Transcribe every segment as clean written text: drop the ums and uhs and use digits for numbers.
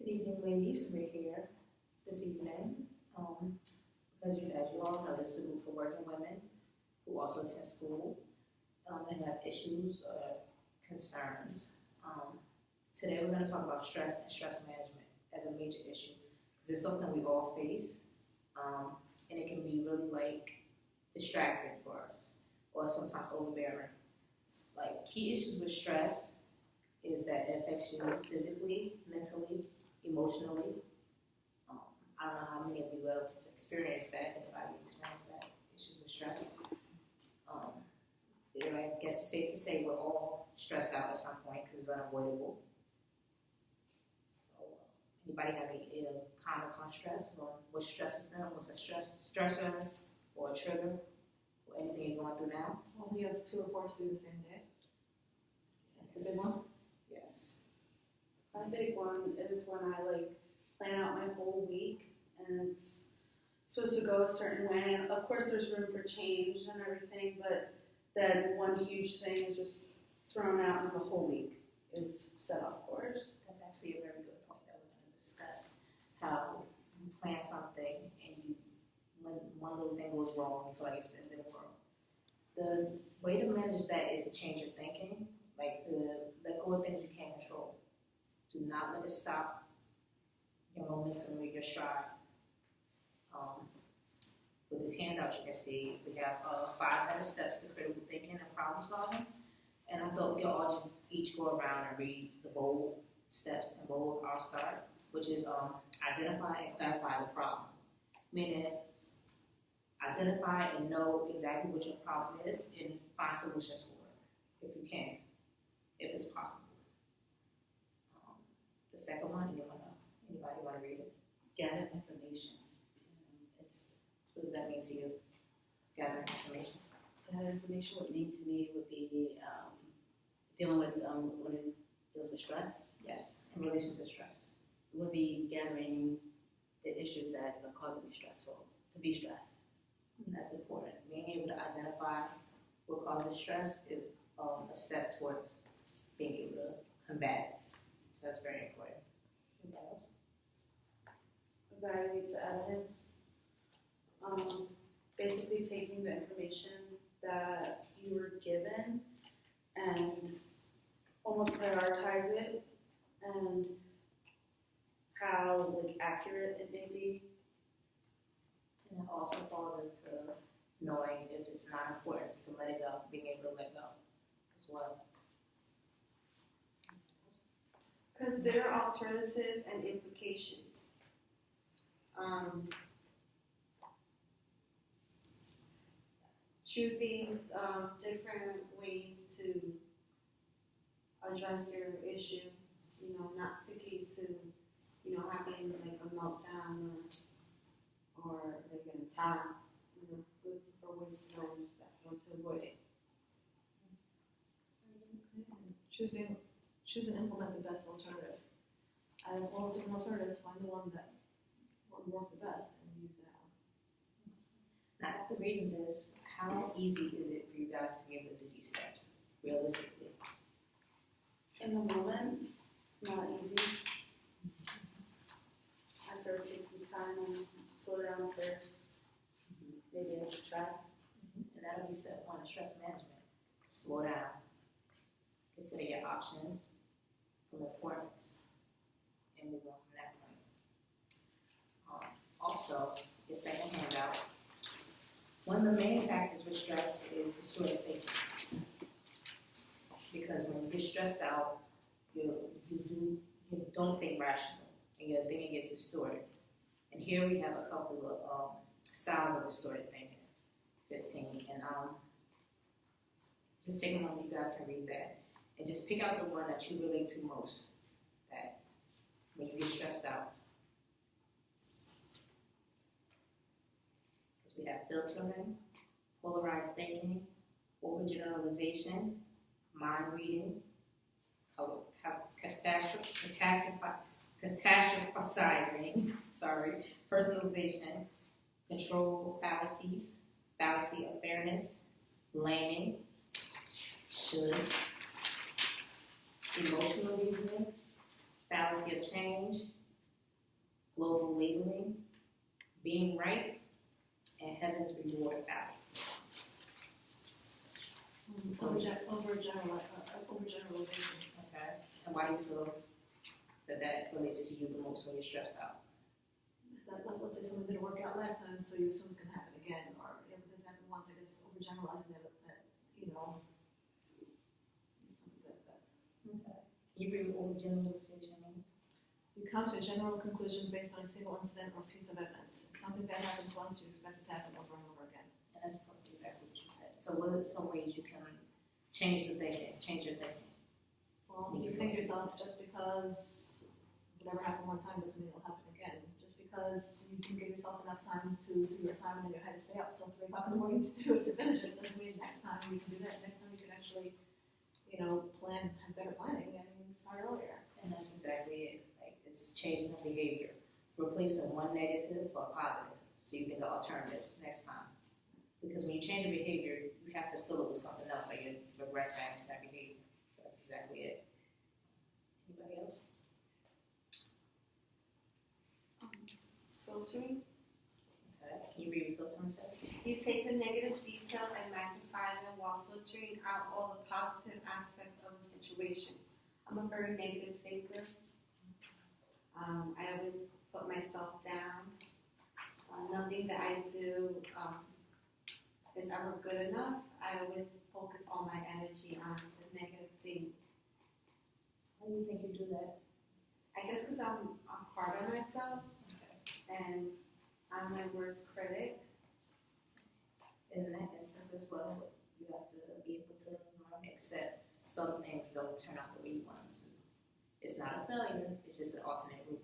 Good evening, ladies. We're here this evening because, as you all know, this is a group for working women who also attend school and have issues or concerns. Today, we're going to talk about stress and stress management as a major issue because it's something we all face, and it can be really distracting for us or sometimes overbearing. Key issues with stress is that it affects you physically, mentally, emotionally. I don't know how many of you have experienced that. Anybody experienced that? Issues with stress? I guess it's safe to say we're all stressed out at some point because it's unavoidable. So, anybody have any comments on stress? Or what stresses them? What's a stressor or a trigger or anything you're going through now? Well, we have 2 reports due the same day. That's a big one. Yes. My big one is when I plan out my whole week and it's supposed to go a certain way. And of course, there's room for change and everything, but then one huge thing is just thrown out, and the whole week is set off course. That's actually a very good point that we're going to discuss. How you plan something and when one little thing goes wrong, you feel like it's the end of the world. The way to manage that is to change your thinking, to let go of things you can't control. Do not let it stop your momentum or your stride. With this handout, you can see we have 5 better steps to critical thinking and problem solving. And I thought we could all just each go around and read the bold steps and bold our start, which is identify and clarify the problem. Meaning, identify and know exactly what your problem is and find solutions for it, if you can, if it's possible. The second one, anybody want to read it? Gather information. What does that mean to you? Gather information. Gather information would mean to me would be dealing with when it deals with stress. Yes, in relation to stress. It would be gathering the issues that are causing me to be stressed. That's important. Being able to identify what causes stress is a step towards being able to combat it. So that's very important. Anybody else? Evaluate the evidence. Basically taking the information that you were given and almost prioritize it and how accurate it may be. And it also falls into knowing if it's not important to let it go, being able to let go as well. Consider alternatives and implications. Choosing different ways to address your issue, not sticking to, having a meltdown or an attack, look for ways to manage that or to avoid it. Choose and implement the best alternative. Out of all different alternatives, find the one that will work the best and use that one. Now, after reading this, how easy is it for you guys to be able to do these steps, realistically? In the moment, not easy. After it takes some time and slow down first, maybe I should try. And that'll be step 1 of stress management. Slow down. Consider your options from importance and move on from that point. Also, your second handout. One of the main factors with stress is distorted thinking. Because when you get stressed out, you don't think rational, and your thinking gets distorted. And here we have a couple of styles of distorted thinking, 15. And just take a moment, you guys can read that. And just pick out the one that you relate to most, that when you get stressed out. We have filtering, polarized thinking, overgeneralization, mind reading, catastrophizing, personalization, control fallacies, fallacy of fairness, blaming, shoulds, emotional reasoning, fallacy of change, global labeling, being right, and heaven's reward fast. Overgeneralization. Okay. And why do you feel that relates to you the most when you're stressed out? Let's say something didn't work out last time, so you assume it's gonna happen again, or if it doesn't happen once, I guess overgeneralizing that, something like that. Okay. Can you read what overgeneralization means? You come to a general conclusion based on a single incident or piece of evidence. If something bad happens once, you expect it to happen over and over again. And that's probably exactly what you said. So what are some ways you can change your thinking? Well, you think yourself, just because whatever happened one time doesn't mean it'll happen again. Just because you can give yourself enough time to do your assignment and you had to stay up till 3 o'clock in the morning to do it, to finish it, doesn't mean next time you can do that. Next time you can actually, have better planning and start earlier. And that's exactly it. Like, it's changing your behavior. Replacing one negative for a positive. So you think of alternatives next time. Because when you change your behavior, you have to fill it with something else, so you regress back to that behavior. So that's exactly it. Anybody else? Filtering. Okay. Can you read what filtering says? You take the negative details and magnify them while filtering out all the positive aspects of the situation. I'm a very negative thinker. I always put myself down. Nothing that I do is ever good enough. I always focus all my energy on the negative things. How do you think you do that? I guess because I'm hard on myself and I'm my worst critic. In that instance as well, you have to be able to accept some things don't turn out the way you want them to. It's not a failure, it's just an alternate route.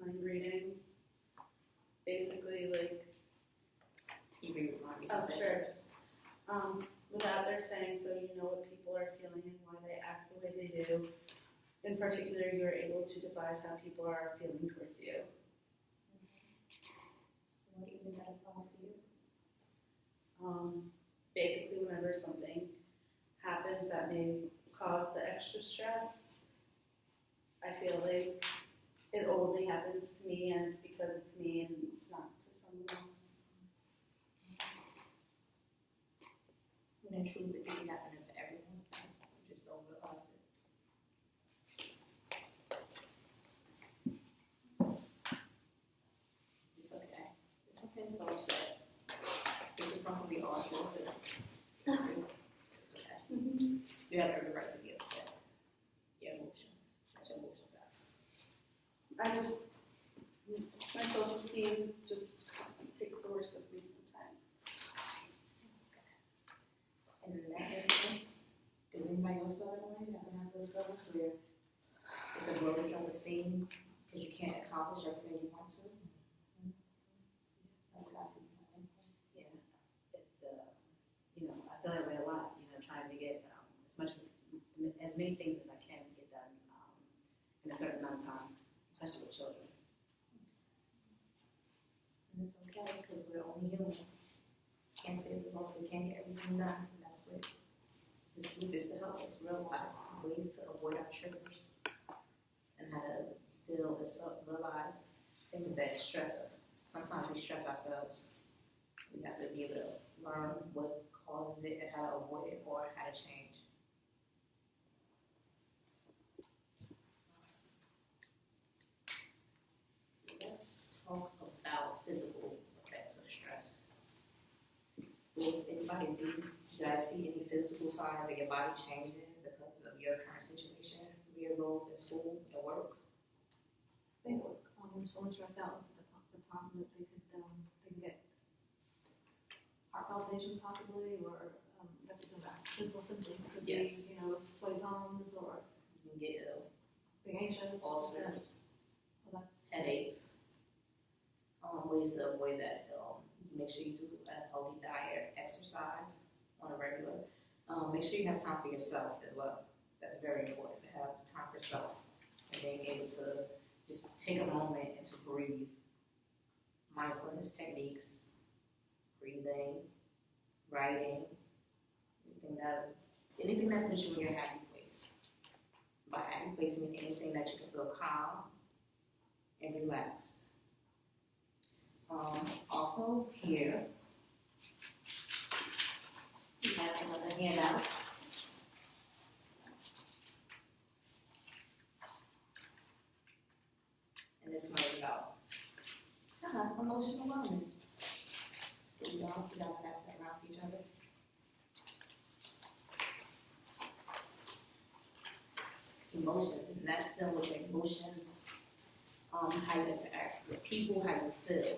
Mind reading. Basically, like, You read what Marty oh, says sure. first. Without their saying, so you know what people are feeling and why they act the way they do. In particular, you're able to devise how people are feeling towards you. So what do you think that applies to you? Basically, whenever something happens that may cause the extra stress, I feel like it only happens to me and it's because it's me and it's not to someone else. And in truth, it could be happening to everyone. You just don't realize it. It's okay. It's okay to feel upset. This is something we all do. It's okay. You have every right to be upset. Your emotions. Let your emotions out. My self-esteem just takes the worst of me sometimes. It's okay. And in that instance, does anybody else feel that way? You ever have those feelings where it's a low self-esteem because you can't accomplish everything you want to? Yeah, it's I feel that way a lot. Trying to get as many things as I can get done in a certain amount of time, especially with children. And it's okay because we're only human. Can't say we can't get everything done. And that's what this group is to help us realize ways to avoid our triggers and how to deal with realize things that stress us. Sometimes we stress ourselves. We have to be able to learn what causes it and how to avoid it or how to change. Let's talk about physical effects of stress. Does anybody do you guys see any physical signs of your body changing because of your current situation, your role in school and work? I think someone stressed out with the problem that they can get heart palpitations possibly, or that's what the physical symptoms could Yes. be, sweaty palms or You can get ill, being anxious. ulcers, Well, that's headaches. Ways to avoid that. Make sure you do a healthy diet, exercise on a regular. Make sure you have time for yourself as well. That's very important to have time for yourself and being able to just take a moment and to breathe. Mindfulness techniques, breathing, writing, anything that puts you in your happy place. by adding placement anything that you can feel calm and relaxed. Also here, we have another handout. And this one is about emotional wellness. So you guys pass that around to each other. Emotions, and that's dealing with your emotions, how you interact with people, how you feel.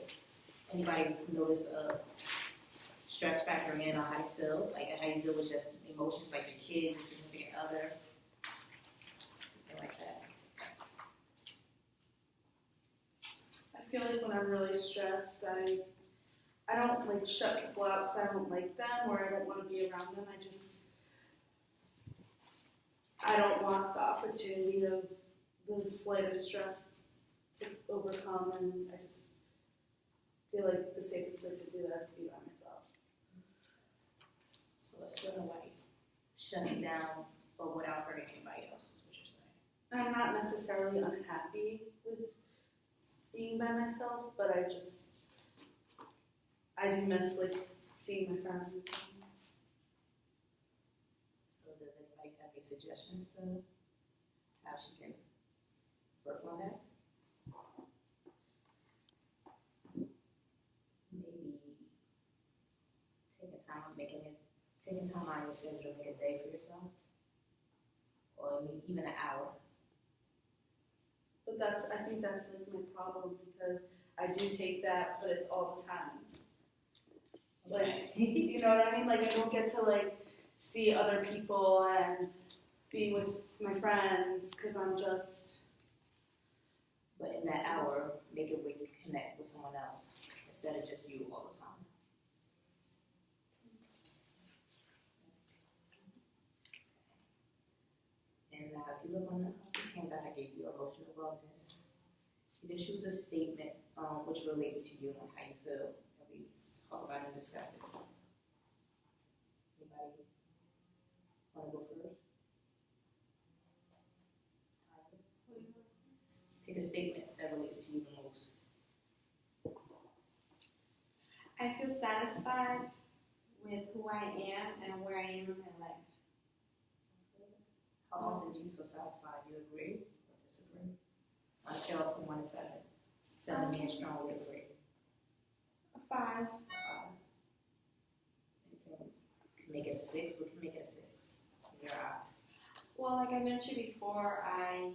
Anybody notice a stress factor in on how you feel, like how you deal with just emotions, like your kids, your significant other, something like that. I feel like when I'm really stressed, I don't like shut people out because I don't like them or I don't want to be around them. I don't want the opportunity of the slightest stress to overcome, and I just feel like the safest place to do that is to be by myself. So it's sort of like shutting down, but without hurting anybody else, is what you're saying. I'm not necessarily unhappy with being by myself, but I do miss like seeing my friends and stuff. So does anybody have any suggestions to how she can work on that? Maybe taking time out of your schedule to make a day for yourself, or maybe even an hour. But I think that's like my problem because I do take that, but it's all the time. Like, you know what I mean? Like I don't get to like see other people and be with my friends because I'm just. But in that hour, make it where you can connect with someone else instead of just you all the time. And now, if you look on the handout, I gave you emotional wellness. You can choose a statement which relates to you and how you feel. And we talk about and discuss it. Anybody want to go first? Pick a statement that relates to you the most. I feel satisfied with who I am and where I am in my life. How often do you feel satisfied? Do you agree or disagree? On a scale from 1 to 7. 7 being strongly agree. A 5. You can make it a 6. We can make it a 6 in your eyes. Well, like I mentioned before, I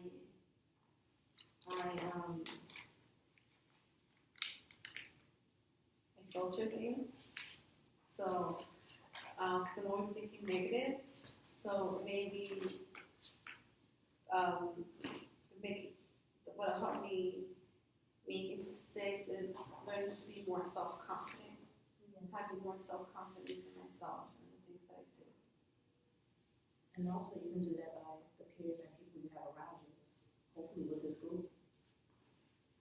filter things. So, because I'm always thinking negative. So maybe what'll help me make it 6 is learning to be more self-confident. Having more self-confidence in myself and the things that I do. And also you can do that by the peers and people you have around you. Hopefully with this group.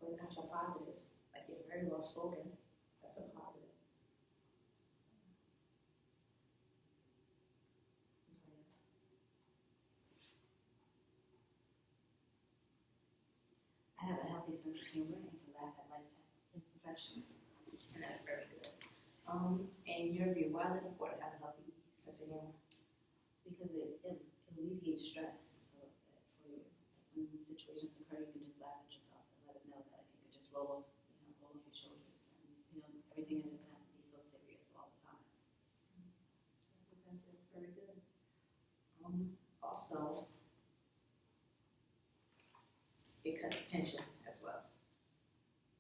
Bring out your positives. Like you're very well spoken. That's a positive. I have a healthy sense of humor and can laugh at life's imperfections. And that's very good. In your view, why is it important to have a healthy sense of humor? Because it alleviates stress. So that for you, when situations occur, you can just laugh at yourself and let it know that you can just roll off your shoulders. And everything doesn't have to be so serious all the time. That's very good. Also, it cuts tension as well.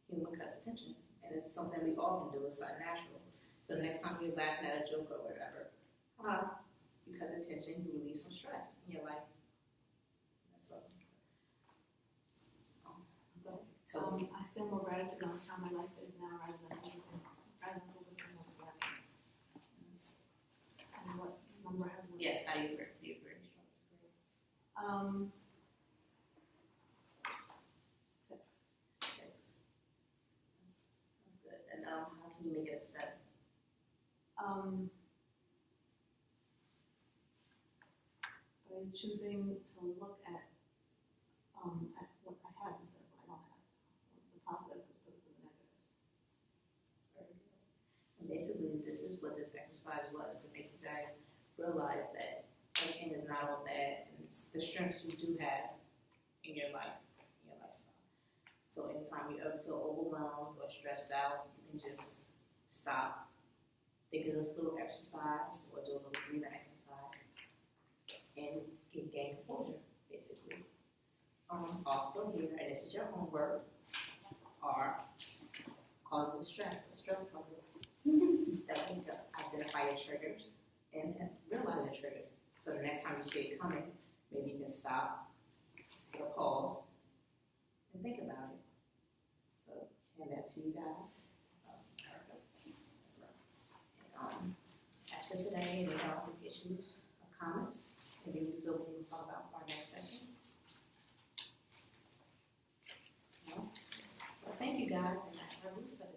Humor cuts tension, and it's something we all can do. It's unnatural. So the next time you're laughing at a joke or whatever, you cut the tension, you relieve some stress in your life. That's all. I feel more gratitude on how my life is now rather than focusing on what's left. And what number have we? Yes, I agree. Do you agree? Six. 6. That's good. And how can you make it a 7? By choosing to look at at what I have instead of what I don't have. The positives as opposed to the negatives. And basically, this is what this exercise was, to make you guys realize that everything is not all bad, and it's the strengths you do have in your life, in your lifestyle. So anytime you ever feel overwhelmed or stressed out, you can just stop, think of this little exercise, or do a little breathing exercise, and can gain composure, basically. Also here, and this is your homework, are causes of stress, the stress puzzle. That you can identify your triggers and realize your triggers. So the next time you see it coming, maybe you can stop, take a pause, and think about it. So, hand that to you guys. As for today, we have issues or comments. Maybe we feel we need to talk about for our next session. No? Well, thank you guys, and that's our week for